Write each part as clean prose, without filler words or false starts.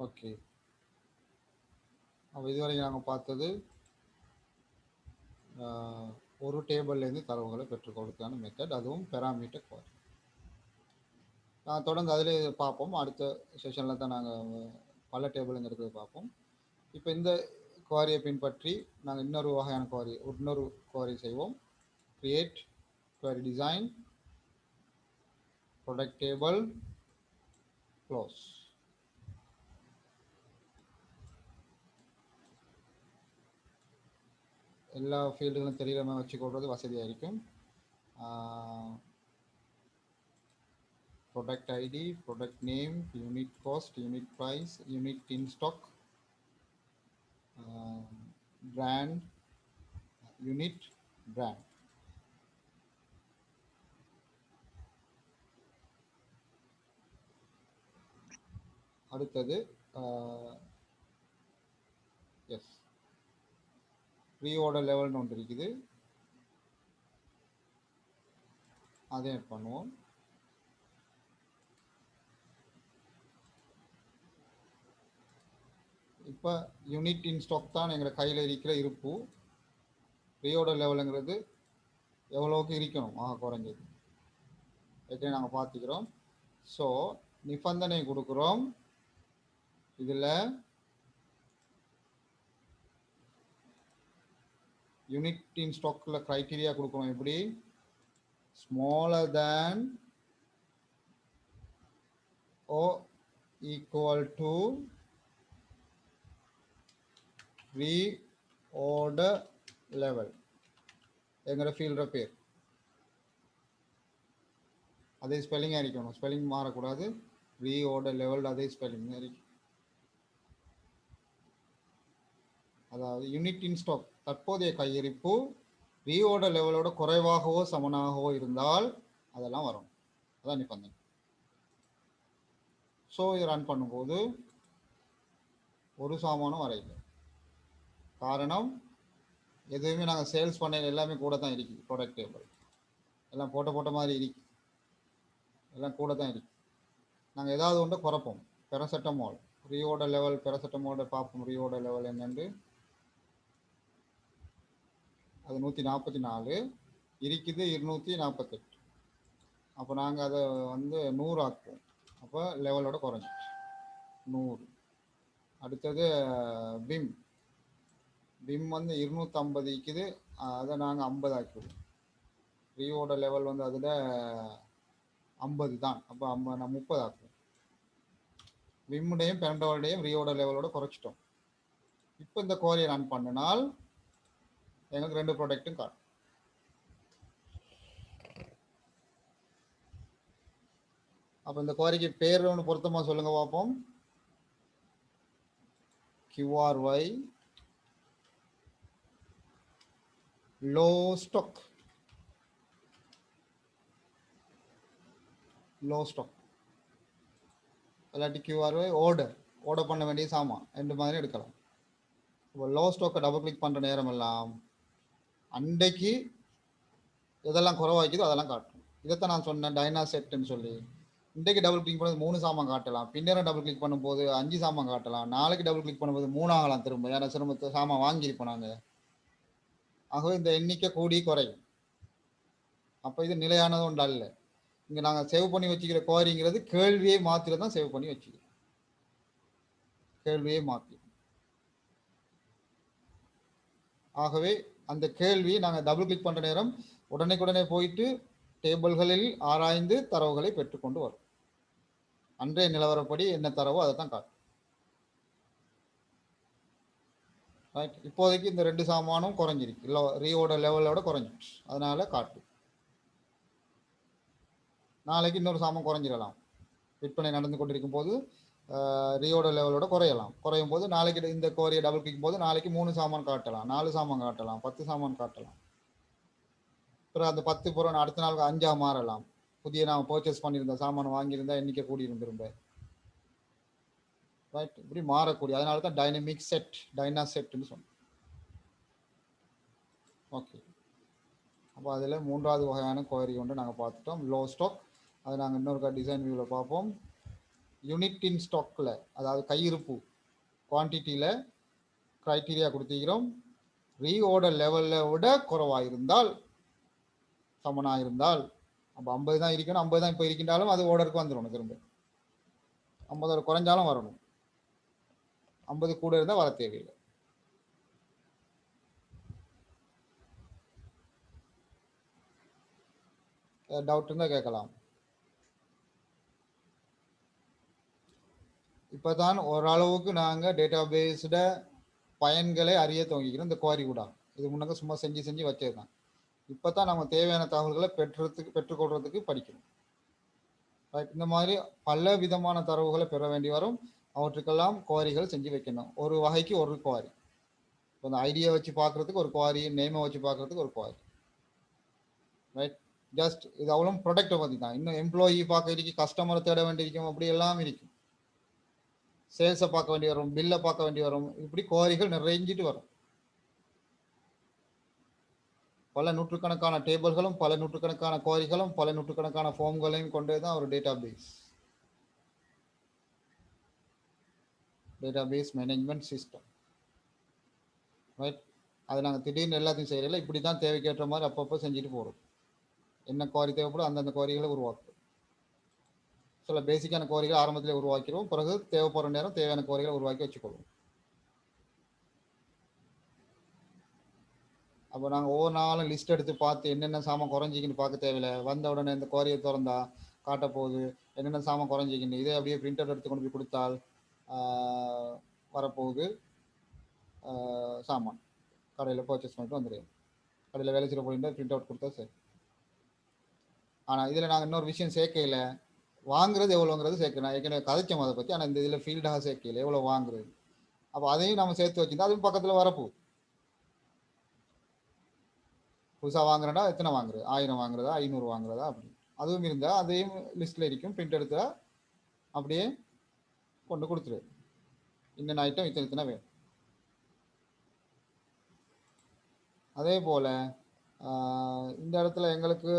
Okay. அப்போ இதுவரைக்கும் நாங்கள் பார்த்தது ஒரு டேபிள்லேருந்து தரவுகளை பெற்றுக்கொள்வதற்கான மெத்தட், அதுவும் பெராமீட்டர் குவாரி. நான் தொடர்ந்து அதிலே பார்ப்போம். அடுத்த செஷனில் தான் நாங்கள் பல டேபிளுங்கிறது பார்ப்போம். இப்போ இந்த குவாரியை பின்பற்றி நாங்கள் இன்னொரு வகையான குவாரி செய்வோம். Create query design, product table, close. எல்லா ஃபீல்டுகளும் தெரிகிற மாதிரி வச்சுக்கொள்வது வசதியாக இருக்கும். Product ID, product name, unit cost, unit price, unit in stock, brand, unit, brand. அடுத்தது எஸ், ப்ரீஆர்டர் லெவல்னு ஒன்று இருக்குது, அதை ஆட் பண்ணுவோம். இப்போ யூனிட் இன் ஸ்டாக் தான் எங்களை கையில் இருக்கிற இருப்பு. ப்ரீஆர்டர் லெவலுங்கிறது எவ்வளோக்கு இருக்கணும் ஆக குறைஞ்சது ஏற்கனவே நாங்கள் பார்த்துக்கிறோம். ஸோ நிபந்தனை கொடுக்குறோம். இதில் யூனிட் இன் ஸ்டாக்கில் க்ரைட்டீரியா கொடுக்கணும். எப்படி? Smaller than or equal to preorder level. எங்களோட ஃபீல்ட பேர் அதே ஸ்பெல்லிங் இருக்கணும், ஸ்பெல்லிங் மாறக்கூடாது. ப்ரீஆர்டர் லெவல் அதே ஸ்பெல்லிங் இருக்கும். அதாவது யூனிட் இன் ஸ்டாக் தற்போதைய கையிருப்பு ப்ரீஆர்டர் லெவலோட குறைவாகவோ சமனாகவோ இருந்தால் அதெல்லாம் வரும். அதான் நிபந்தனை. ஸோ இதை ரன் பண்ணும்போது ஒரு சாமானும் வரையில்லை. காரணம், எதுவுமே நாங்கள் சேல்ஸ் பண்ண எல்லாமே கூட தான் இருக்குது. ப்ராடக்ட் டேபிள் எல்லாம் போட்ட மாதிரி இருக்கு, எல்லாம் கூட தான் இருக்கு. நாங்கள் ஏதாவது ஒன்று குறைப்போம். பெரசெட்டமால் ப்ரீஆர்டர் லெவல், பெரசெட்டமாலோட பார்ப்போம். ப்ரீஆர்டர் லெவல் என்னென்று அது 144 இருக்குது, 248. அப்போ நாங்கள் அதை 100 ஆக்குவோம். அப்போ லெவலோட குறைஞ்சிச்சு 100. அடுத்தது பிம் 250 இருக்குது, அதை நாங்கள் 50 ஆக்கிடுவோம். ப்ரீஆர்டர் லெவல் அதில் 50 தான். அப்போ 30 ஆக்குவோம். விம்முடையும் பெரண்டோடையும் ப்ரீஆர்டர் லெவலோட குறைச்சிட்டோம். இப்போ இந்த குவாரியை ரன் பண்ணினால் எங்களுக்கு 2 ப்ராடக்ட்டும் காட்டும். அப்போ இந்த குவாரிக்கு பேர் ஒன்று பொருத்தமாக சொல்லுங்க பார்ப்போம். QRY low stock, low stock. இல்லாட்டி QRY ஆர்டர் பண்ண வேண்டிய சாமான், 2 மாதிரி எடுக்கலாம். இப்போ லோ ஸ்டாக்கை டபுள் கிளிக் பண்ணுற நேரம் எல்லாம் அன்றைக்கு எதெல்லாம் குறைவாக்கிதோ அதெல்லாம் காட்டும். இதைத்தான் நான் சொன்னேன் டைனா செட்டுன்னு சொல்லி. இன்றைக்கு டபுள் கிளிக் பண்ணும்போது 3 சாமான் காட்டலாம், பின்னரும் டபுள் கிளிக் பண்ணும்போது 5 சாமான் காட்டலாம், நாளைக்கு டபுள் கிளிக் பண்ணும்போது 3 ஆகலாம். திரும்ப ஏன்னா சிரமத்தை சாமான் வாங்கியிருப்போம் நாங்கள். ஆகவே இந்த எண்ணிக்கை கூடி குறையும். அப்போ இது நிலையானது ஒன்று அல்ல. இங்கே நாங்கள் சேவ் பண்ணி வச்சுக்கிற குவாரிங்கிறது கேள்வியை மாத்திர தான் சேவ் பண்ணி வச்சுக்கிறோம். கேள்வியை மாற்றி, ஆகவே அந்த கேள்வி நாங்கள் டபுள் கிளிக் பண்ணுற நேரம் உடனே போயிட்டு டேபிள்களில் ஆராய்ந்து தரவுகளை பெற்றுக்கொண்டு வரும். அன்றைய நிலவரப்படி என்ன தரவோ அதை தான் காட்டும். ரைட். இப்போதைக்கு இந்த 2 சாமானும் குறைஞ்சிருக்கு, இல்லை ரீஆர்டர் லெவலோட குறைஞ்சிச்சு, அதனால காட்டும். நாளைக்கு இன்னொரு சாமான் குறைஞ்சிடலாம். விற்பனை நடந்து கொண்டிருக்கும் போது ரீஆர்டர் லெவலோட குறையும் போது நாளைக்கு இந்த கோரியை டபுள் கிளிக் போது நாளைக்கு 3 சாமான் காட்டலாம், 4 சாமான் காட்டலாம், 10 சாமான் காட்டலாம். அப்புறம் அந்த 10 புறம் அடுத்த நாளுக்கு 5 மாறலாம். புதிய நான் பர்ச்சேஸ் பண்ணியிருந்த சாமான் வாங்கியிருந்தா எண்ணிக்கை கூடி இருந்திரும்ப. ரைட். இப்படி மாறக்கூடிய, அதனால தான் டைனமிக் செட், டைனா செட்னு சொன்னோம். ஓகே. அப்போ அதில் 3வது வகையான குவரி ஒன்று நாங்கள் பார்த்துட்டோம், லோ ஸ்டாக். அதை நாங்கள் இன்னொரு டிசைன் வியூவில் பார்ப்போம். யூனிட் இன் ஸ்டாக்கில், அதாவது கையிருப்பு குவான்டிட்டியில் க்ரைட்டீரியா கொடுத்துக்கிறோம். ரீஆர்டர் லெவலில் விட குறைவாக இருந்தால், சமனாக இருந்தால், அப்போ 50 தான் இருக்கணும், 50 தான் இப்போ இருக்கின்றாலும் அது ஆர்டருக்கு வந்துடணும். திரும்ப 50 குறைஞ்சாலும் வரணும், 50 கூட இருந்தால் வர தேவையில்லை. டவுட் இருந்தால் கேட்கலாம். இப்போ தான் ஓரளவுக்கு நாங்கள் டேட்டா பேஸோட பயன்களை அறிய துவங்கிக்கிறோம். இந்த குவாரி கூட இது முன்னாங்க சும்மா செஞ்சு வச்சது தான். இப்போ தான் நம்ம தேவையான தகவல்களை பெற்றுக்கொள்றதுக்கு படிக்கணும். ரைட், இந்த மாதிரி பல விதமான தரவுகளை பெற வேண்டி வரும். அவற்றுக்கெல்லாம் குவாரிகள் செஞ்சு வைக்கணும். ஒரு வகைக்கு ஒரு குவாரி. இப்போ அந்த ஐடியா வச்சு பார்க்குறதுக்கு ஒரு குவாரி, நேமை வச்சு பார்க்குறதுக்கு ஒரு குவாரி. ரைட், ஜஸ்ட் இது அவ்வளோ ப்ரொடக்டை பற்றி தான். இன்னும் எம்ப்ளாயி பார்க்க இருக்கு, கஸ்டமரை தேட வேண்டியிருக்கும், அப்படி எல்லாம் இருக்கும். சேல்ஸை பார்க்க வேண்டி வரும், பில்லை பார்க்க வேண்டி வரும். இப்படி குவாரிகள் நிறைஞ்சிட்டு வரும். பல நூற்றுக்கணக்கான டேபிள்களும் பல நூற்றுக்கணக்கான குவாரிகளும் பல நூற்றுக்கணக்கான ஃபார்ம்களையும் கொண்டே தான் ஒரு டேட்டாபேஸ் மேனேஜ்மெண்ட் சிஸ்டம். ரைட், அது நாங்கள் திடீர்னு எல்லாத்தையும் செய்யறதில்ல. இப்படி தான் தேவைக்கேற்ற மாதிரி அப்பப்போ செஞ்சுட்டு போகிறோம். என்ன குவாரி தேவைப்படும் அந்தந்த குவாரிகளை உருவாக்குறோம். சில பேசிக்கான குவாரிகளை ஆரம்பத்திலே உருவாக்கிறோம், பிறகு தேவைப்படுற நேரம் தேவையான குவாரிகளை உருவாக்கி வச்சுக்கொள்வோம். அப்போ நாங்கள் ஒவ்வொரு நாளும் லிஸ்ட் எடுத்து பார்த்து என்னென்ன சாமான் குறைஞ்சிக்கின்னு பார்க்க தேவையில்லை. வந்த உடனே இந்த குவாரியை திறந்தா காட்ட போகுது என்னென்ன சாமான் குறைஞ்சிக்கின்னு. இதே அப்படியே பிரிண்ட் அவுட் எடுத்து கொண்டு போய் கொடுத்தால் வரப்போகுது சாமான் கடையில் பர்ச்சேஸ் பண்ணிட்டு வந்துடுவோம். கடையில் வேலை செய்கிற போயிட்டு பிரிண்ட் அவுட் கொடுத்தா சரி. ஆனால் இதில் நாங்கள் இன்னொரு விஷயம் சேர்க்கையில் வாங்குறது எவ்வளோங்கிறது சேர்க்கணும். ஏற்கனவே கதைச்சோம் அதை பற்றி. ஆனால் இந்த இதில் ஃபீல்டாக சேர்க்கையில் எவ்வளோ வாங்குறது, அப்போ அதையும் நம்ம சேர்த்து வச்சுருந்தா அதுவும் பக்கத்தில் வரப்போகுது. புதுசாக வாங்குறேன்னா எத்தனை வாங்குறது, 1000 வாங்குறதா 500 வாங்குறதா அப்படி அதுவும் இருந்தால் அதையும் லிஸ்ட்டில் இருக்கும். பிரிண்ட் எடுத்தா அப்படியே கொண்டு கொடுத்துரு. இன்னென்ன ஐட்டம் இத்தனை வேணும். அதே போல் இந்த இடத்துல எங்களுக்கு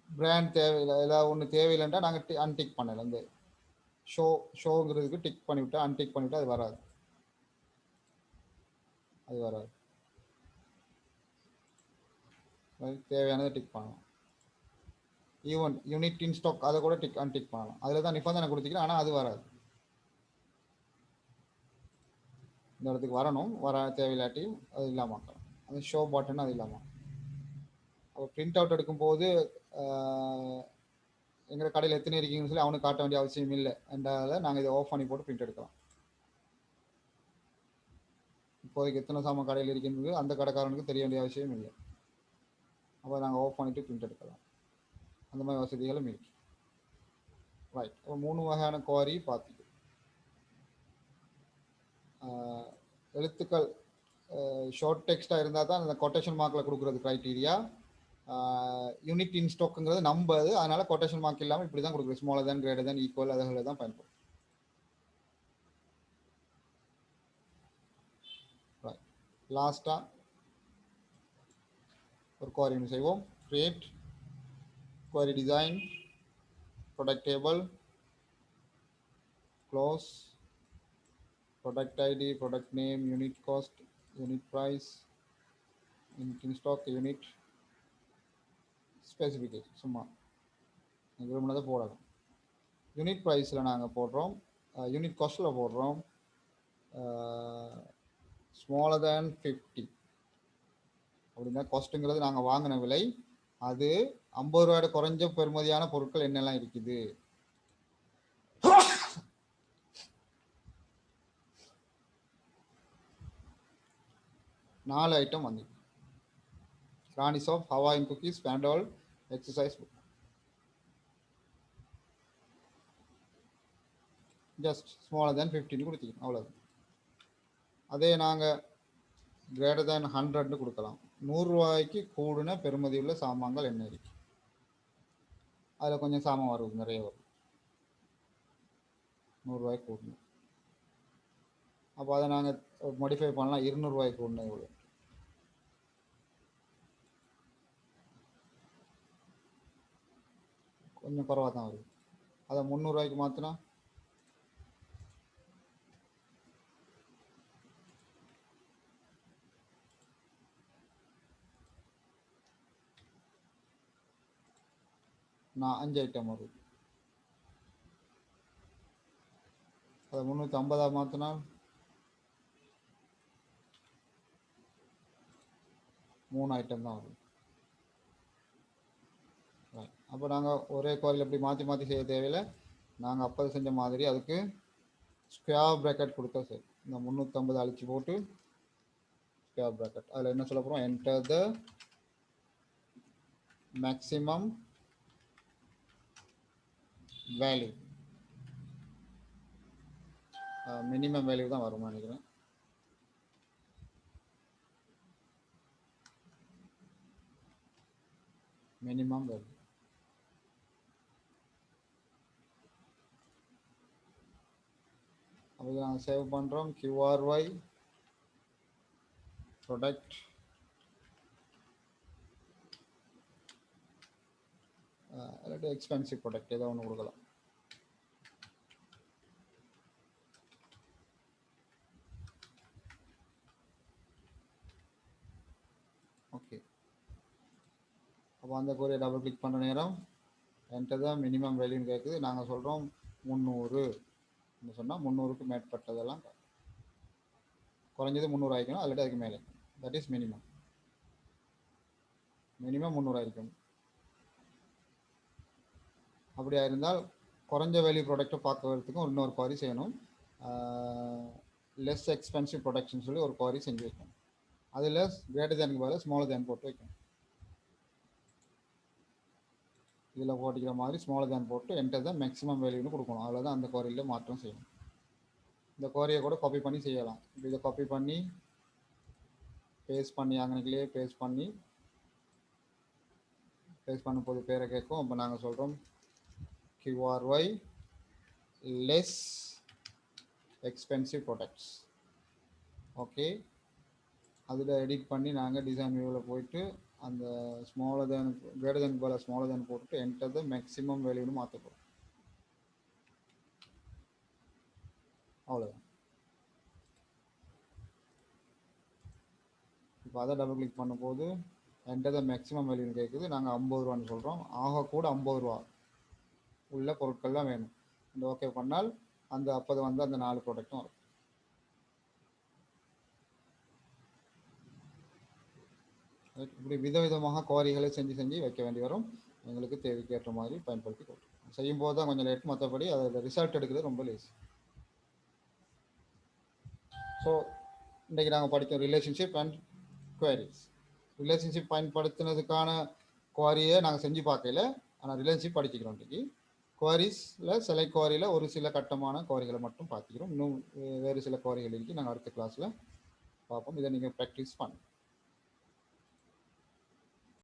பிராண்ட் தேவையில்லை, ஏதாவது ஒன்று தேவையில்லைன்றா நாங்கள் அன்டிக் பண்ணலை. இந்த ஷோங்கிறதுக்கு டிக் பண்ணிவிட்டா அன்டிக் பண்ணிவிட்டா அது வராது. தேவையானதை டிக் பண்ணலாம். ஈவன் யூனிட் இன் ஸ்டாக் அதை கூட அன்டிக் பண்ணலாம். அதில் தான் நிபந்தனை கொடுத்துக்கிறேன், ஆனால் அது வராது. இந்த இடத்துக்கு வரணும், வர தேவையில்லாட்டியும் அது இல்லாமல் ஆக்கலாம். அது ஷோ பட்டன் அது இல்லாமல். அப்போ பிரிண்ட் அவுட் எடுக்கும்போது எங்கள் கடையில் எத்தனை இருக்கீங்கன்னு சொல்லி அவனுக்கு காட்ட வேண்டிய அவசியம் இல்லை. என்றால் நாங்கள் இதை ஆஃப் பண்ணி போட்டு பிரிண்ட் எடுக்கலாம். இப்போதைக்கு எத்தனை சாமான் கடையில் இருக்கின்றது அந்த கடைக்காரனுக்கு தெரிய வேண்டிய அவசியம் இல்லை. அப்போ நாங்கள் ஆஃப் பண்ணிவிட்டு பிரிண்ட் எடுக்கலாம். அந்த மாதிரி வசதிகளும் இருக்கு. ரைட், இப்போ 3 வகையான குவாரி பார்த்துக்கு. எழுத்துக்கள் ஷார்ட் டெக்ஸ்ட்டாக இருந்தால் தான் அந்த கொட்டேஷன் மார்க்கில் கொடுக்குறது க்ரைட்டீரியா. யூனிட் இன் ஸ்டாக்குங்கிறது நம்பது, அதனால கொட்டேஷன் மார்க் இல்லாமல் இப்படி தான் கொடுக்குறது. Smaller than, greater than, equal அதுகளை தான் பயன்படும். லாஸ்ட்டாக ஒரு குவாரி ஒன்று செய்வோம். Create query design, product table, close, product ID, product name, unit cost, unit price, unit in stock, unit specification. சும்மா விரும்பினதை போடலாம். யூனிட் ப்ரைஸில் நாங்கள் போடுறோம், யூனிட் காஸ்ட்டில் போடுறோம் ஸ்மாலர் தேன் 50 அப்படின்னா காஸ்ட்டுங்கிறது நாங்கள் வாங்கின விலை. அது 50 ரூபாயோட குறைஞ்ச பெறுமதியான பொருட்கள் என்னெல்லாம் இருக்குது. நாலு ஐட்டம் வந்து ராணி சோப், ஹவாயின் குக்கீஸ், பேண்டால், exercise book. Just smaller than 50 கொடுத்திக்கணும், அவ்வளோதான். அதே நாங்கள் கிரேட்டர் தேன் 100 கொடுக்கலாம். 100 ரூபாய்க்கு கூடுன பெறுமதி உள்ள சாமான்கள் என்ன இருக்கு, அதில் கொஞ்சம் சாமான் வரும், நிறைய வரும். 100 ரூபாய்க்கு கூடணும். அப்போ அதை நாங்கள் மாடிஃபை பண்ணலாம். 200 ரூபாய்க்கு கூடணும், இவ்வளோ கொஞ்சம் குறவாக தான் வரும். அதை 300 ரூபாய்க்கு மாற்றினா நான் 5 ஐட்டம் வரும். அதை 350 மாற்றினா 3 ஐட்டம் தான் வரும். அப்போ நாங்கள் ஒரே குவாரியில் எப்படி மாற்றி மாற்றி செய்ய தேவையில்லை. நாங்கள் அப்போ செஞ்ச மாதிரி அதுக்கு ஸ்கொயர் ப்ராக்கெட் கொடுத்தா சரி. இந்த 350 அழிச்சு போட்டு ஸ்கொயர் ப்ராக்கெட் அதில் என்ன சொல்ல போகிறோம், enter the maximum value. Minimum value தான் வருமா நினைக்கிறேன். Minimum value. அப்போ நாங்கள் சேவ் பண்ணுறோம். QRY ப்ராடக்ட் இல்லாட்டி எக்ஸ்பென்சிவ் ப்ராடக்ட் ஏதோ ஒன்று கொடுக்கலாம். ஓகே, அப்போ அந்த கோரியை டபுள் கிளிக் பண்ணுற நேரம் என்கிட்ட தான் மினிமம் வேல்யூன்னு கேட்குது. நாங்கள் சொல்கிறோம் 300 சொன்னால் 300க்கு மேற்பட்டதெல்லாம் குறைஞ்சது 300 ஆகிக்கணும், அல்லது அதுக்கு மேலே. That is minimum. மினிமம் 300 ஆகிக்கணும். அப்படியா இருந்தால் குறைஞ்ச வேல்யூ ப்ராடக்ட்டை பார்க்கறதுக்கும் இன்னொரு குவாரி செய்யணும். லெஸ் எக்ஸ்பென்சிவ் ப்ராடக்ட்னு சொல்லி ஒரு குவாரி செஞ்சு வைக்கணும். அதில் கிரேட்டர் தேனுக்கு பதிலாக ஸ்மாலர் தேன் போட்டு வைக்கணும். இதில் போட்டிக்கிற மாதிரி ஸ்மாலர் தேன் போட்டு என்டர் தான் மேக்ஸிமம் வேல்யூன்னு கொடுக்கணும். அவ்வளோதான் அந்த குவாரியில் மாற்றம் செய்யணும். இந்த குவாரியை கூட காப்பி பண்ணி செய்யலாம். இதை காப்பி பண்ணி பேஸ்ட் பண்ணி அங்கனைக்குள்ளேயே பேஸ்ட் பண்ணும்போது பேரை கேட்கும். அப்போ நாங்கள் சொல்கிறோம் QRY less expensive products. Okay, அதில் எடிட் பண்ணி நாங்கள் டிசைன் வியூவில் போயிட்டு அந்த ஸ்மாலர் தேன் கிரேட்டர் தேன் போல் ஸ்மாலர் தேன் போட்டு என்டர் த மேக்ஸிமம் வேல்யூன்னு மாற்ற போகிறோம். அவ்வளோதான். இப்போ அதை டபுள் கிளிக் பண்ணும்போது என்டர் த மேக்ஸிமம் வேல்யூன்னு கேட்குது. நாங்கள் 50 ரூபான்னு சொல்கிறோம். ஆக கூட 50 ரூபா உள்ள பொருட்கள்லாம் வேணும். இந்த ஓகே பண்ணால் அந்த 50 வந்து அந்த 4 ப்ராடக்ட்டும் வரும். இப்படி விதவிதமாக குவாரிகளை செஞ்சு வைக்க வேண்டி வரும். எங்களுக்கு தேவைக்கு ஏற்ற மாதிரி பயன்படுத்தி கொடுக்கும். செய்யும்போது தான் கொஞ்சம் லேட், மற்றபடி அதில் ரிசல்ட் எடுக்கிறது ரொம்ப லேசி. ஸோ இன்றைக்கி நாங்கள் படித்தோம் ரிலேஷன்ஷிப் அண்ட் குவாரிஸ். ரிலேஷன்ஷிப் பயன்படுத்தினதுக்கான குவாரியை நாங்கள் செஞ்சு பார்க்கல, ஆனால் ரிலேஷன்ஷிப் படிச்சுக்கிறோம். இன்றைக்கி குவாரிஸில் சில குவாரியில் ஒரு சில கட்டமான குவாரிகளை மட்டும் பார்த்துக்கிறோம். இன்னும் வேறு சில குவாரிகள் இருக்கு, நாங்கள் அடுத்த கிளாஸில் பார்ப்போம். இதை நீங்கள் ப்ராக்டிஸ் பண்ணுங்கள்.